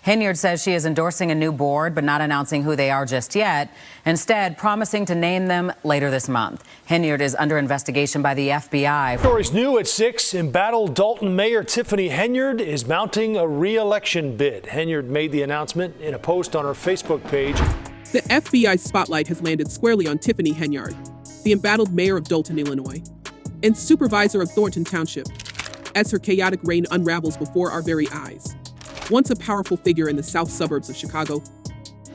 Henyard says she is endorsing a new board, but not announcing who they are just yet, instead promising to name them later this month. Henyard is under investigation by the FBI. Stories new at 6. Embattled Dolton Mayor Tiffany Henyard is mounting a re-election bid. Henyard made the announcement in a post on her Facebook page. The FBI spotlight has landed squarely on Tiffany Henyard, the embattled mayor of Dolton, Illinois, and supervisor of Thornton Township, as her chaotic reign unravels before our very eyes. Once a powerful figure in the south suburbs of Chicago,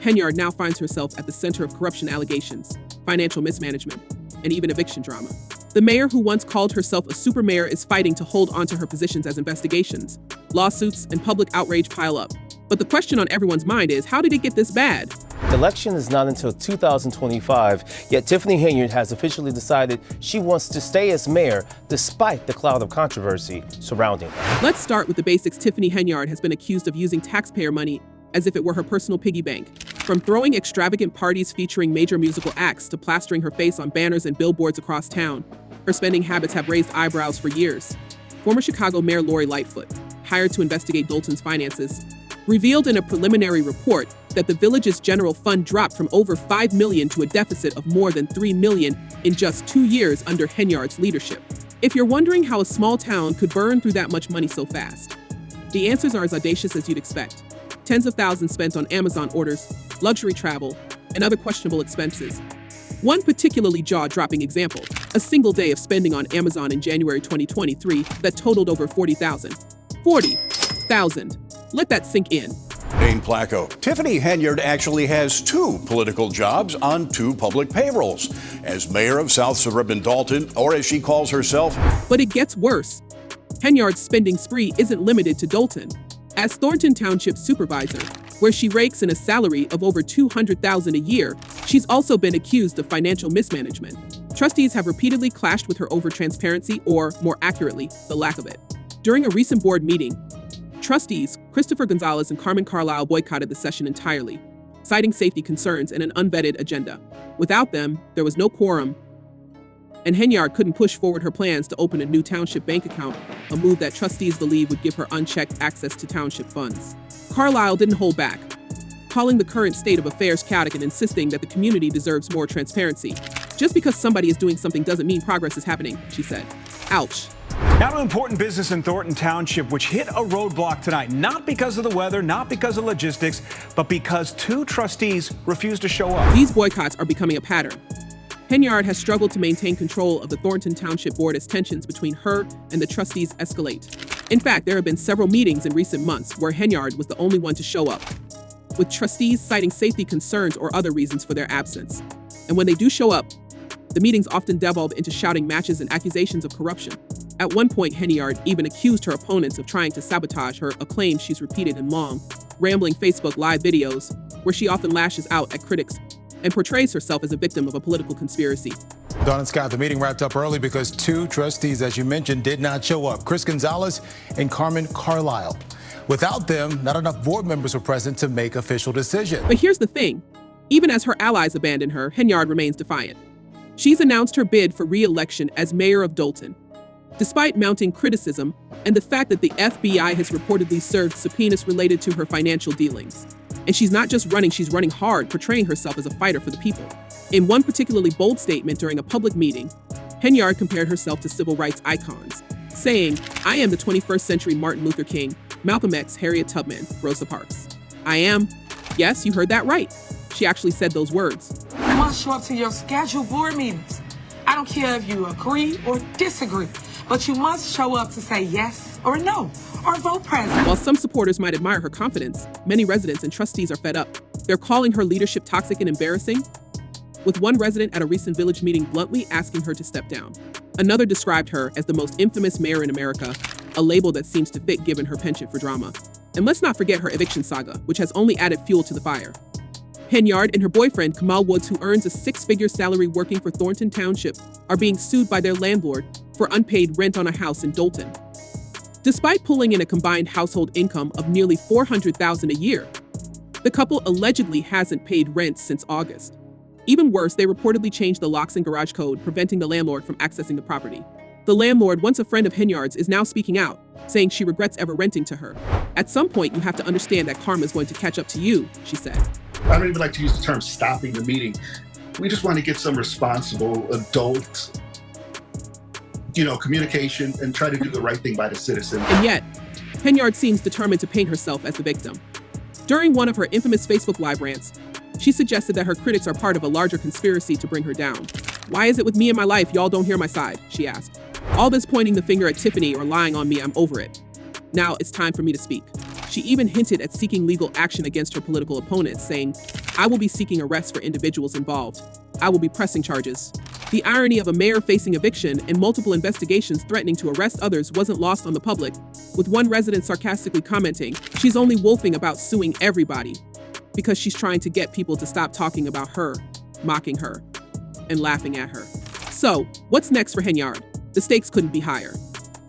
Henyard now finds herself at the center of corruption allegations, financial mismanagement, and even eviction drama. The mayor who once called herself a super mayor is fighting to hold onto her positions as investigations, lawsuits, and public outrage pile up. But the question on everyone's mind is, how did it get this bad? The election is not until 2025, yet Tiffany Henyard has officially decided she wants to stay as mayor despite the cloud of controversy surrounding her. Let's start with the basics. Tiffany Henyard has been accused of using taxpayer money as if it were her personal piggy bank. From throwing extravagant parties featuring major musical acts to plastering her face on banners and billboards across town, her spending habits have raised eyebrows for years. Former Chicago Mayor Lori Lightfoot, hired to investigate Dolton's finances, revealed in a preliminary report that the village's general fund dropped from over $5 million to a deficit of more than $3 million in just 2 years under Henyard's leadership. If you're wondering how a small town could burn through that much money so fast, the answers are as audacious as you'd expect. Tens of thousands spent on Amazon orders, luxury travel, and other questionable expenses. One particularly jaw-dropping example, a single day of spending on Amazon in January 2023 that totaled over $40,000. $40,000. Let that sink in. Dane Placco. Tiffany Henyard actually has 2 political jobs on 2 public payrolls, as mayor of South Suburban Dolton, or as she calls herself. But it gets worse. Henyard's spending spree isn't limited to Dolton. As Thornton Township supervisor, where she rakes in a salary of over $200,000 a year, she's also been accused of financial mismanagement. Trustees have repeatedly clashed with her over transparency, or more accurately, the lack of it. During a recent board meeting, trustees Christopher Gonzalez and Carmen Carlisle boycotted the session entirely, citing safety concerns and an unvetted agenda. Without them, there was no quorum, and Henyard couldn't push forward her plans to open a new township bank account, a move that trustees believe would give her unchecked access to township funds. Carlisle didn't hold back, calling the current state of affairs chaotic and insisting that the community deserves more transparency. Just because somebody is doing something doesn't mean progress is happening, she said. Ouch. Now to important business in Thornton Township, which hit a roadblock tonight, not because of the weather, not because of logistics, but because 2 trustees refused to show up. These boycotts are becoming a pattern. Henyard has struggled to maintain control of the Thornton Township Board as tensions between her and the trustees escalate. In fact, there have been several meetings in recent months where Henyard was the only one to show up, with trustees citing safety concerns or other reasons for their absence. And when they do show up, the meetings often devolve into shouting matches and accusations of corruption. At one point, Henyard even accused her opponents of trying to sabotage her, a claim she's repeated in long, rambling Facebook Live videos, where she often lashes out at critics and portrays herself as a victim of a political conspiracy. Dawn and Scott, the meeting wrapped up early because 2 trustees, as you mentioned, did not show up. Chris Gonzalez and Carmen Carlisle. Without them, not enough board members were present to make official decisions. But here's the thing. Even as her allies abandon her, Henyard remains defiant. She's announced her bid for re-election as mayor of Dolton, despite mounting criticism and the fact that the FBI has reportedly served subpoenas related to her financial dealings. And she's not just running, she's running hard, portraying herself as a fighter for the people. In one particularly bold statement during a public meeting, Henyard compared herself to civil rights icons, saying, "I am the 21st century Martin Luther King, Malcolm X, Harriet Tubman, Rosa Parks. I am," yes, you heard that right. She actually said those words. You must show up to your scheduled board meetings. I don't care if you agree or disagree, but you must show up to say yes or no, or vote present. While some supporters might admire her confidence, many residents and trustees are fed up. They're calling her leadership toxic and embarrassing, with one resident at a recent village meeting bluntly asking her to step down. Another described her as the most infamous mayor in America, a label that seems to fit given her penchant for drama. And let's not forget her eviction saga, which has only added fuel to the fire. Henyard and her boyfriend, Kamal Woods, who earns a 6-figure salary working for Thornton Township, are being sued by their landlord for unpaid rent on a house in Dolton. Despite pulling in a combined household income of nearly $400,000 a year, the couple allegedly hasn't paid rent since August. Even worse, they reportedly changed the locks and garage code, preventing the landlord from accessing the property. The landlord, once a friend of Henyard's, is now speaking out, saying she regrets ever renting to her. At some point, you have to understand that karma is going to catch up to you, she said. I don't even like to use the term stopping the meeting. We just want to get some responsible adult, communication and try to do the right thing by the citizen. And yet, Henyard seems determined to paint herself as the victim. During one of her infamous Facebook Live rants, she suggested that her critics are part of a larger conspiracy to bring her down. Why is it with me in my life y'all don't hear my side, she asked. All this pointing the finger at Tiffany or lying on me, I'm over it. Now it's time for me to speak. She even hinted at seeking legal action against her political opponents, saying, I will be seeking arrests for individuals involved. I will be pressing charges. The irony of a mayor facing eviction and multiple investigations threatening to arrest others wasn't lost on the public, with one resident sarcastically commenting, she's only wolfing about suing everybody because she's trying to get people to stop talking about her, mocking her, and laughing at her. So, what's next for Henyard? The stakes couldn't be higher.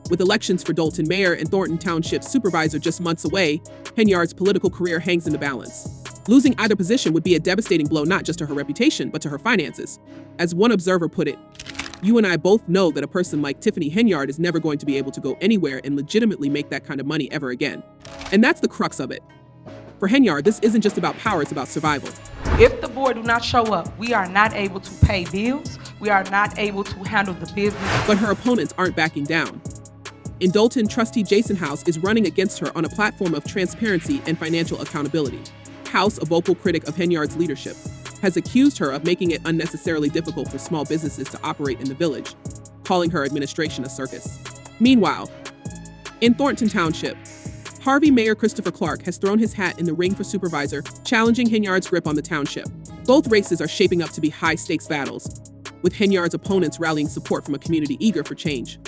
With elections for Dolton mayor and Thornton Township supervisor just months away, Henyard's political career hangs in the balance. Losing either position would be a devastating blow not just to her reputation, but to her finances. As one observer put it, you and I both know that a person like Tiffany Henyard is never going to be able to go anywhere and legitimately make that kind of money ever again. And that's the crux of it. For Henyard, this isn't just about power, it's about survival. If the board do not show up, we are not able to pay bills. We are not able to handle the business. But her opponents aren't backing down. In Dolton, trustee Jason House is running against her on a platform of transparency and financial accountability. House, a vocal critic of Henyard's leadership, has accused her of making it unnecessarily difficult for small businesses to operate in the village, calling her administration a circus. Meanwhile, in Thornton Township, Harvey Mayor Christopher Clark has thrown his hat in the ring for supervisor, challenging Henyard's grip on the township. Both races are shaping up to be high-stakes battles, with Henyard's opponents rallying support from a community eager for change.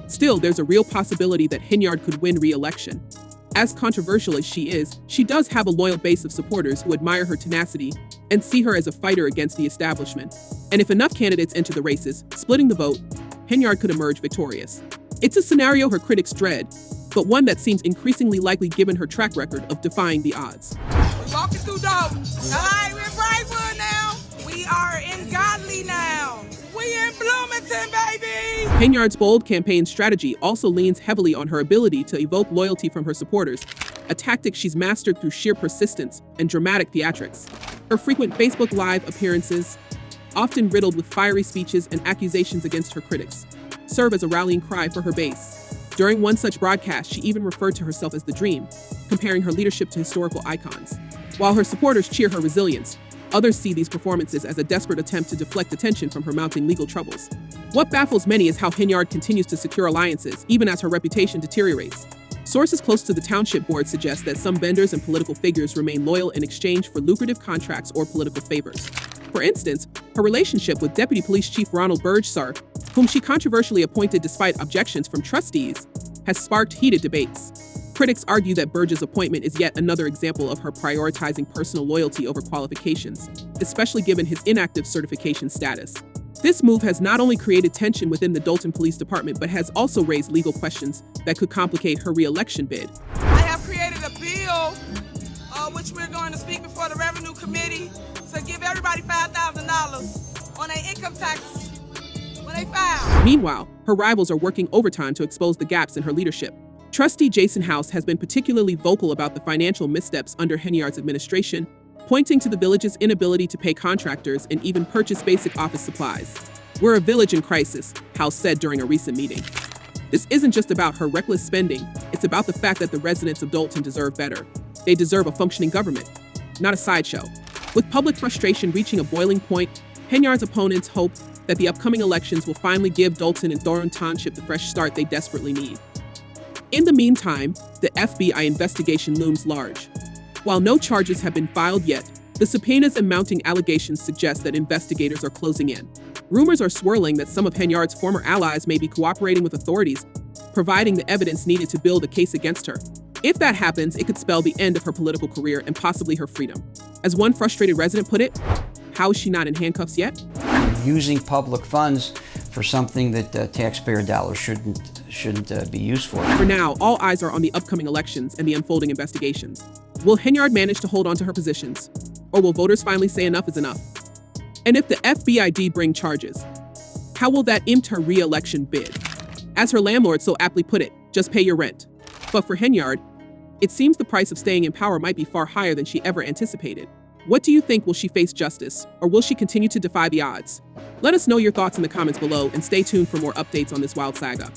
Still, there's a real possibility that Henyard could win re-election. As controversial as she is, she does have a loyal base of supporters who admire her tenacity and see her as a fighter against the establishment. And if enough candidates enter the races, splitting the vote, Henyard could emerge victorious. It's a scenario her critics dread, but one that seems increasingly likely given her track record of defying the odds. We're walking through Dolton. All right, we're in Brightwood now. We are in Godly now. We in Bloomington, baby! Henyard's bold campaign strategy also leans heavily on her ability to evoke loyalty from her supporters, a tactic she's mastered through sheer persistence and dramatic theatrics. Her frequent Facebook Live appearances, often riddled with fiery speeches and accusations against her critics, serve as a rallying cry for her base. During one such broadcast, she even referred to herself as the Dream, comparing her leadership to historical icons. While her supporters cheer her resilience, others see these performances as a desperate attempt to deflect attention from her mounting legal troubles. What baffles many is how Henyard continues to secure alliances, even as her reputation deteriorates. Sources close to the township board suggest that some vendors and political figures remain loyal in exchange for lucrative contracts or political favors. For instance, her relationship with Deputy Police Chief Ronald Burge-Sar, whom she controversially appointed despite objections from trustees, has sparked heated debates. Critics argue that Burge's appointment is yet another example of her prioritizing personal loyalty over qualifications, especially given his inactive certification status. This move has not only created tension within the Dolton Police Department, but has also raised legal questions that could complicate her re-election bid. I have created a bill, which we're going to speak before the Revenue Committee, to give everybody $5,000 on their income tax when they file. Meanwhile, her rivals are working overtime to expose the gaps in her leadership. Trustee Jason House has been particularly vocal about the financial missteps under Henyard's administration, pointing to the village's inability to pay contractors and even purchase basic office supplies. We're a village in crisis, House said during a recent meeting. This isn't just about her reckless spending, it's about the fact that the residents of Dolton deserve better. They deserve a functioning government, not a sideshow. With public frustration reaching a boiling point, Henyard's opponents hope that the upcoming elections will finally give Dolton and Thornton Township the fresh start they desperately need. In the meantime, the FBI investigation looms large. While no charges have been filed yet, the subpoenas and mounting allegations suggest that investigators are closing in. Rumors are swirling that some of Henyard's former allies may be cooperating with authorities, providing the evidence needed to build a case against her. If that happens, it could spell the end of her political career and possibly her freedom. As one frustrated resident put it, how is she not in handcuffs yet? Using public funds for something that taxpayer dollars shouldn't be used for. For now, all eyes are on the upcoming elections and the unfolding investigations. Will Henyard manage to hold on to her positions? Or will voters finally say enough is enough? And if the FBI bring charges, how will that impact her re-election bid? As her landlord so aptly put it, just pay your rent. But for Henyard, it seems the price of staying in power might be far higher than she ever anticipated. What do you think? Will she face justice, or will she continue to defy the odds? Let us know your thoughts in the comments below and stay tuned for more updates on this wild saga.